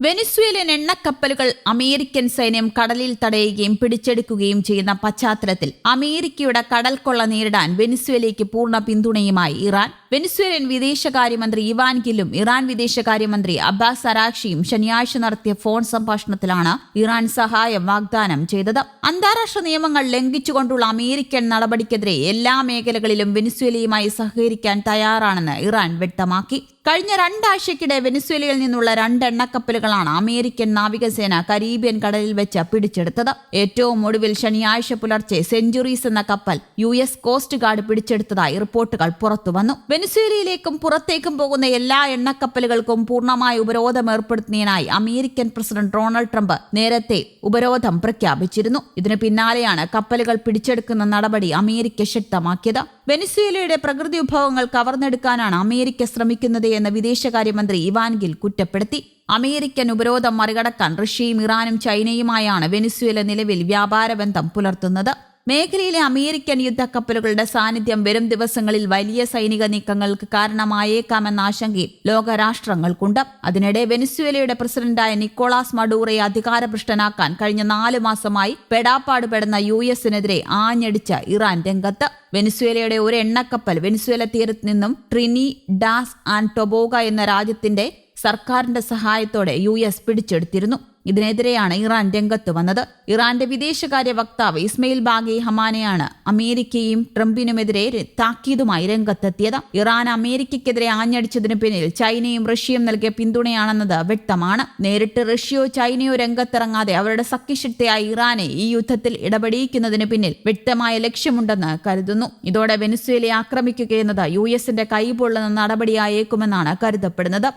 Venezuelan എണ്ണക്കപ്പലുകൾ American സൈന്യം കടലിൽ തടയുകയും പിടിച്ചെടുക്കുകയും ചെയ്യുന്ന പശ്ചാത്തലത്തിൽ അമേരിക്കയുടെ കടൽക്കൊള്ള നേരിടാൻ വെനിസ്വേലയ്ക്ക് പൂർണ്ണ പിന്തുണയുമായി ഇറാൻ. വെനിസ്വേലൻ വിദേശകാര്യമന്ത്രി ഇവാൻ ഗില്ലും ഇറാൻ വിദേശകാര്യമന്ത്രി അബ്ബാസ് അരാക്ഷിയും ശനിയാഴ്ച നടത്തിയ ഫോൺ സംഭാഷണത്തിലാണ് ഇറാൻ സഹായം വാഗ്ദാനം ചെയ്തത്. അന്താരാഷ്ട്ര നിയമങ്ങൾ ലംഘിച്ചുകൊണ്ടുള്ള അമേരിക്കൻ നടപടിക്കെതിരെ എല്ലാ മേഖലകളിലും വെനിസ്വേലയുമായി സഹകരിക്കാൻ തയ്യാറാണെന്ന് ഇറാൻ വ്യക്തമാക്കി. കഴിഞ്ഞ 2 ആഴ്ചയ്ക്കിടെ വെനിസ്വേലയിൽ നിന്നുള്ള 2 എണ്ണക്കപ്പലുകളാണ് അമേരിക്കൻ നാവികസേന കരീബിയൻ കടലിൽ വെച്ച് പിടിച്ചെടുത്തത്. ഏറ്റവും ഒടുവിൽ ശനിയാഴ്ച പുലർച്ചെ സെഞ്ചുറീസ് എന്ന കപ്പൽ US കോസ്റ്റ് ഗാർഡ് പിടിച്ചെടുത്തതായി റിപ്പോർട്ടുകൾ പുറത്തുവന്നു. വെനിസ്വേലയിലേക്കും പുറത്തേക്കും പോകുന്ന എല്ലാ എണ്ണക്കപ്പലുകൾക്കും പൂർണ്ണമായ ഉപരോധം ഏർപ്പെടുത്തുന്നതിനായി അമേരിക്കൻ പ്രസിഡന്റ് ഡൊണാൾഡ് ട്രംപ് നേരത്തെ ഉപരോധം പ്രഖ്യാപിച്ചിരുന്നു. ഇതിനു പിന്നാലെയാണ് കപ്പലുകൾ പിടിച്ചെടുക്കുന്ന നടപടി അമേരിക്ക ശക്തമാക്കിയത്. വെനിസ്വേലയുടെ പ്രകൃതി വിഭവങ്ങൾ കവർന്നെടുക്കാനാണ് അമേരിക്ക ശ്രമിക്കുന്നത് എന്ന് വിദേശകാര്യമന്ത്രി ഇവാൻ ഗിൽ കുറ്റപ്പെടുത്തി. അമേരിക്കൻ ഉപരോധം മറികടക്കാൻ റഷ്യയും ഇറാനും ചൈനയുമായാണ് വെനിസ്വേല നിലവിൽ വ്യാപാര ബന്ധം പുലർത്തുന്നത്. മേഖലയിലെ അമേരിക്കൻ യുദ്ധക്കപ്പലുകളുടെ സാന്നിധ്യം വരും ദിവസങ്ങളിൽ വലിയ സൈനിക നീക്കങ്ങൾക്ക് കാരണമായേക്കാമെന്ന ആശങ്കയും ലോകരാഷ്ട്രങ്ങൾക്കുണ്ട്. അതിനിടെ വെനിസ്വേലയുടെ പ്രസിഡന്റായ നിക്കോളാസ് മഡൂറയെ അധികാരഭ്രഷ്ടനാക്കാൻ കഴിഞ്ഞ 4 മാസമായി പെടാപ്പാടുപെടുന്ന US-നെതിരെ ആഞ്ഞടിച്ച ഇറാൻ രംഗത്ത്. വെനിസ്വേലയുടെ ഒരു എണ്ണക്കപ്പൽ വെനിസ്വേല തീരത്ത് നിന്നും ട്രിനിഡാഡ് ആൻഡ് ടൊബാഗോ എന്ന രാജ്യത്തിന്റെ സർക്കാരിന്റെ സഹായത്തോടെ US പിടിച്ചെടുത്തിരുന്നു. ഇതിനെതിരെയാണ് ഇറാൻ രംഗത്ത് വന്നത്. ഇറാന്റെ വിദേശകാര്യ വക്താവ് ഇസ്മയിൽ ബാഗി ഹമാനെയാണ് അമേരിക്കയും ട്രംപിനുമെതിരെ താക്കീതുമായി രംഗത്തെത്തിയത്. ഇറാൻ അമേരിക്കയ്ക്കെതിരെ ആഞ്ഞടിച്ചതിന് പിന്നിൽ ചൈനയും റഷ്യയും നൽകിയ പിന്തുണയാണെന്നത് വ്യക്തമാണ്. നേരിട്ട് റഷ്യയോ ചൈനയോ രംഗത്തിറങ്ങാതെ അവരുടെ സഖ്യശക്തിയായ ഇറാനെ ഈ യുദ്ധത്തിൽ ഇടപെടിയിക്കുന്നതിന് പിന്നിൽ വ്യക്തമായ ലക്ഷ്യമുണ്ടെന്ന് കരുതുന്നു. ഇതോടെ വെനിസ്വേലയെ ആക്രമിക്കുകയെന്നത് US-ന്റെ കൈപൊള്ളുന്ന നടപടിയായേക്കുമെന്നാണ് കരുതപ്പെടുന്നത്.